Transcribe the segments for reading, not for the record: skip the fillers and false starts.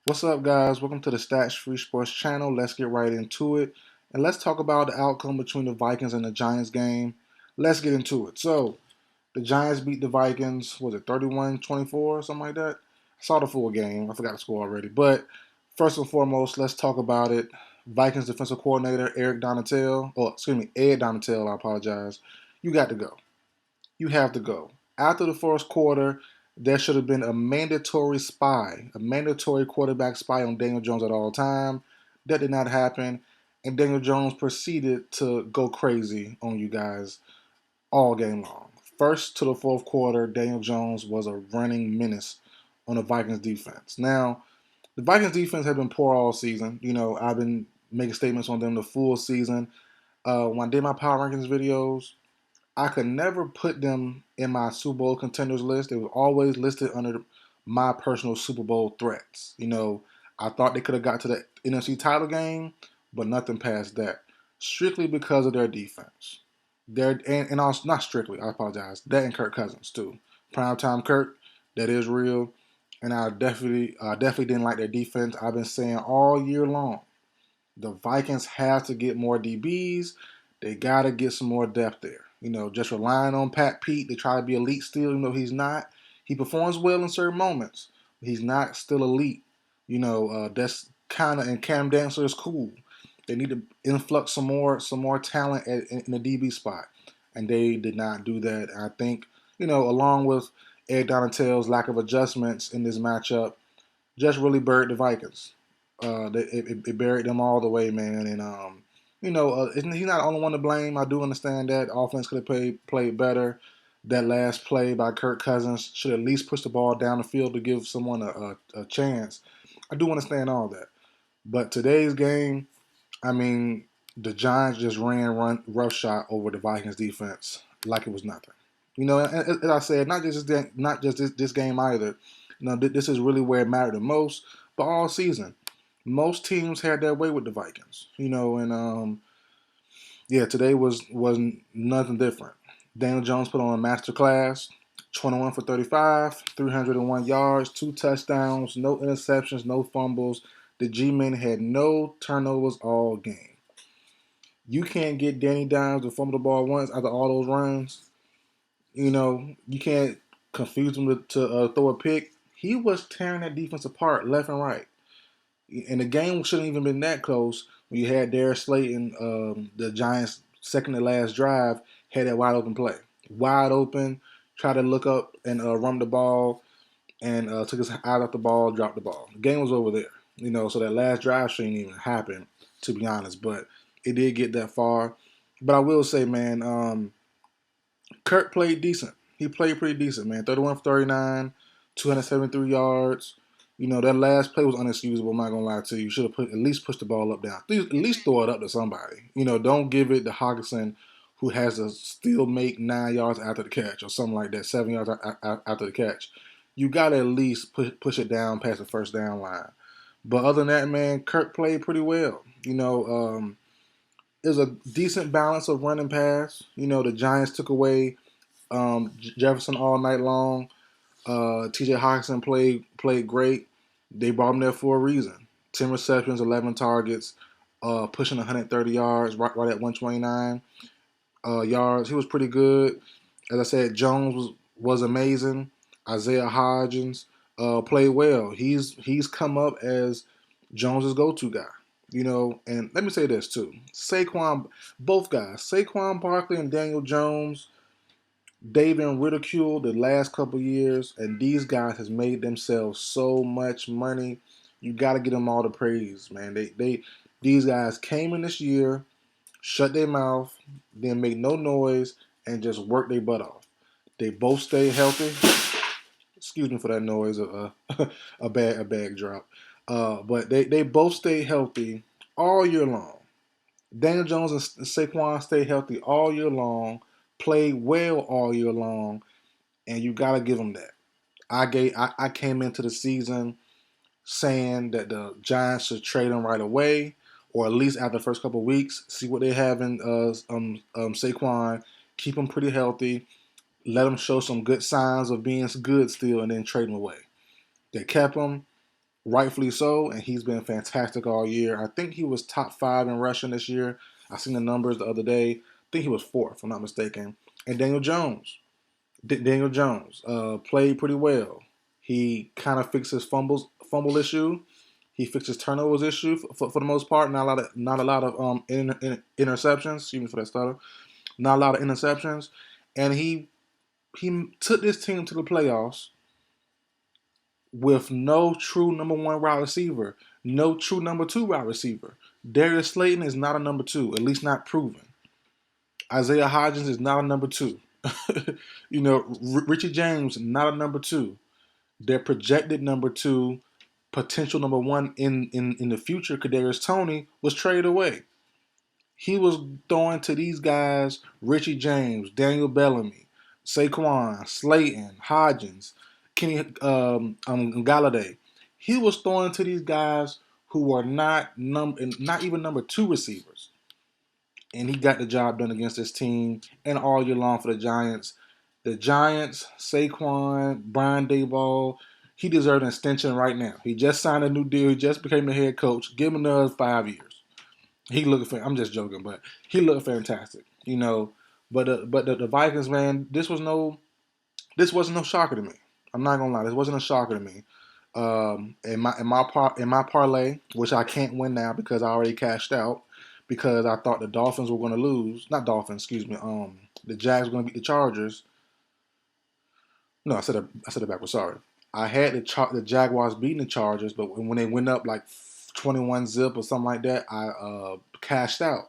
What's up, guys? Welcome to the Stats Free Sports channel. Let's get right into it. And let's talk about the outcome between the Vikings and the Giants game. Let's get into it. So, the Giants beat the Vikings, was it 31-24 or something like that? I saw the full game. I forgot the score already. But first and foremost, let's talk about it. Vikings defensive coordinator Ed Donatel, I apologize. You got to go. You have to go. After the first quarter, there should have been a mandatory quarterback spy on Daniel Jones at all time. That did not happen, and Daniel Jones proceeded to go crazy on you guys all game long. First to the fourth quarter, Daniel Jones was a running menace on the Vikings defense. Now, the Vikings defense has been poor all season. I've been making statements on them the full season. When I did my power rankings videos, I could never put them in my Super Bowl contenders list. It was always listed under my personal Super Bowl threats. I thought they could have got to the NFC title game, but nothing past that. Strictly because of their defense. And also, not strictly, I apologize. That and Kirk Cousins too. Primetime Kirk, that is real. And I definitely didn't like their defense. I've been saying all year long, the Vikings have to get more DBs. They got to get some more depth there. Just relying on Pat Pete to try to be elite still, he's not. He performs well in certain moments. He's not still elite. That's kind of, and Cam Dancer is cool. They need to influx some more talent in the DB spot, and they did not do that. And I think, along with Ed Donatel's lack of adjustments in this matchup, just really buried the Vikings. It buried them all the way, man. And he's not the only one to blame. I do understand that offense could have played better. That last play by Kirk Cousins should at least push the ball down the field to give someone a chance. I do understand all that, but today's game, I mean, the Giants just ran roughshod over the Vikings defense like it was nothing. And as I said, not just this game either. This is really where it mattered the most. But all season, most teams had their way with the Vikings. And yeah, today wasn't nothing different. Daniel Jones put on a master class. 21 for 35, 301 yards, 2 touchdowns, no interceptions, no fumbles. The G-Men had no turnovers all game. You can't get Danny Dimes to fumble the ball once after all those runs. You can't confuse him to throw a pick. He was tearing that defense apart left and right. And the game shouldn't even been that close when you had Darius Slayton, the Giants' second to last drive, had that wide open play. Wide open, tried to look up and run the ball, and took his eye off the ball, dropped the ball. The game was over there. So that last drive shouldn't even happen, to be honest. But it did get that far. But I will say, man, Kirk played decent. He played pretty decent, man. 31 for 39, 273 yards. That last play was unexcusable. I'm not gonna lie to you. You should have at least pushed the ball up down. At least throw it up to somebody. Don't give it to Hawkinson, who has to still make 9 yards after the catch or something like that, 7 yards after the catch. You gotta at least push it down past the first down line. But other than that, man, Kirk played pretty well. It was a decent balance of running pass. The Giants took away Jefferson all night long. T.J. Hawkinson played great. They brought him there for a reason. 10 receptions, 11 targets, pushing 130 yards, right at 129 yards. He was pretty good. As I said, Jones was amazing. Isaiah Hodgins played well. He's come up as Jones's go-to guy. And let me say this too. Both guys, Saquon Barkley and Daniel Jones, they've been ridiculed the last couple years, and these guys has made themselves so much money. You got to give them all the praise, man. These guys came in this year, shut their mouth, didn't make no noise, and just worked their butt off. They both stayed healthy. Excuse me for that noise, a bag drop. But they both stayed healthy all year long. Daniel Jones and Saquon stayed healthy all year long, played well all year long, and you gotta give them that. I came into the season saying that the Giants should trade him right away, or at least after the first couple of weeks, see what they have in Saquon, keep him pretty healthy, let him show some good signs of being good still, and then trade him away. They kept him. rightfully so, and he's been fantastic all year. I think he was top 5 in rushing this year. I seen the numbers the other day. I think he was fourth, if I'm not mistaken. And Daniel Jones. Daniel Jones played pretty well. He kind of fixed his fumble issue. He fixed his turnovers issue for the most part. Not a lot of interceptions. Excuse me for that stutter. Not a lot of interceptions, and he took this team to the playoffs with no true number one wide receiver, no true number two wide receiver. Darius Slayton is not a number two, at least not proven. Isaiah Hodgins is not a number two. Richie James, not a number two. Their projected number two, potential number one in the future, Kadarius Toney, was traded away. He was throwing to these guys, Richie James, Daniel Bellamy, Saquon, Slayton, Hodgins, Kenny Galladay. He was throwing to these guys who were not even number two receivers. And he got the job done against this team and all year long for the Giants. The Giants, Saquon, Brian Daboll, he deserves an extension right now. He just signed a new deal. He just became the head coach. Give him another 5 years. He looked. I'm just joking, but he looked fantastic. But the Vikings, man, this wasn't no shocker to me. I'm not gonna lie, this wasn't a shocker to me. In my parlay, which I can't win now because I already cashed out because I thought the Dolphins were going to lose. Not Dolphins, excuse me. The Jags were going to beat the Chargers. No, I said it backwards. Sorry. I had the Jaguars beating the Chargers, but when they went up like 21 zip or something like that, I cashed out.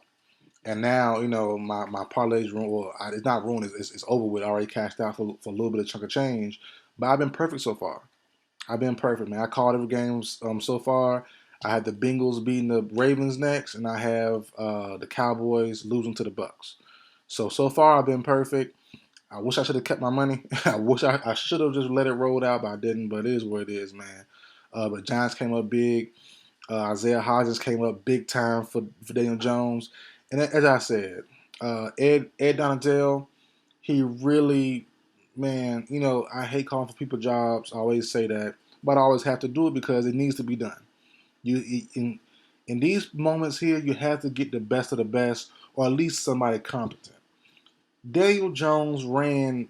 And now, my parlay's ruined. Well, it's not ruined. It's over with. I already cashed out for a little bit of chunk of change. But I've been perfect so far. I've been perfect, man. I called every game so far. I had the Bengals beating the Ravens next, and I have the Cowboys losing to the Bucks. So far, I've been perfect. I wish I should have kept my money. I wish I should have just let it roll out, but I didn't. But it is what it is, man. But Giants came up big. Isaiah Hodgins came up big time for Daniel Jones. And as I said, Ed Donatell, he really, man, I hate calling for people jobs. I always say that. But I always have to do it because it needs to be done. In these moments here, you have to get the best of the best, or at least somebody competent. Daniel Jones ran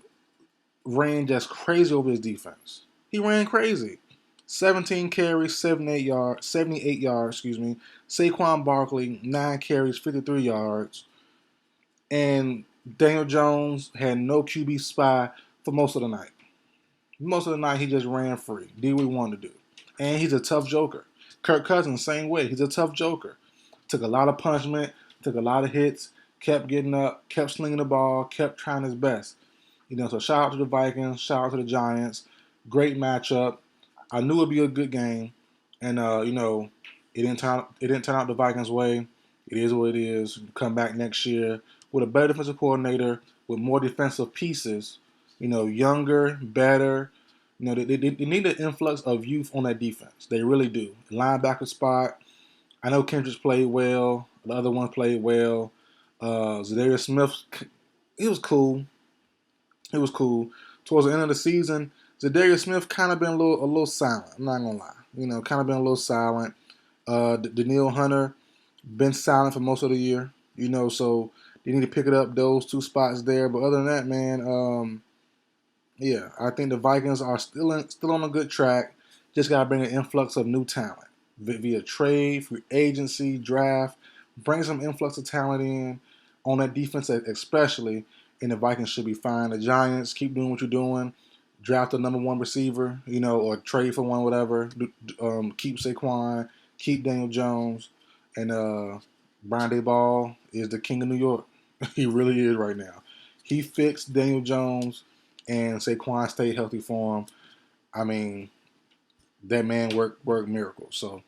just crazy over his defense. He ran crazy. 17 carries, 78 yards, excuse me. Saquon Barkley, 9 carries, 53 yards. And Daniel Jones had no QB spy for most of the night. Most of the night, he just ran free. Did what he wanted to do. And he's a tough joker. Kirk Cousins, same way. He's a tough joker. Took a lot of punishment, took a lot of hits, kept getting up, kept slinging the ball, kept trying his best. So shout out to the Vikings, shout out to the Giants. Great matchup. I knew it'd be a good game. And it didn't turn out the Vikings' way. It is what it is. Come back next year with a better defensive coordinator, with more defensive pieces, younger, better. They need an influx of youth on that defense. They really do. Linebacker spot. I know Kendricks played well. The other one played well. Zadarius Smith, it was cool. It was cool. Towards the end of the season, Zadarius Smith kind of been a little silent. I'm not gonna lie. Kind of been a little silent. Daniil Hunter been silent for most of the year. So they need to pick it up those two spots there. But other than that, man, yeah, I think the Vikings are still on a good track. Just gotta bring an influx of new talent via trade, free agency, draft. Bring some influx of talent in on that defense, especially. And the Vikings should be fine. The Giants keep doing what you're doing. Draft a number one receiver, or trade for one, whatever. Keep Saquon, keep Daniel Jones, and Brian Daboll is the king of New York. He really is right now. He fixed Daniel Jones, and Saquon stayed healthy for him. I mean, that man worked miracles. So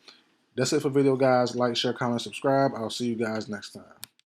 that's it for video, guys. Like, share, comment, subscribe. I'll see you guys next time.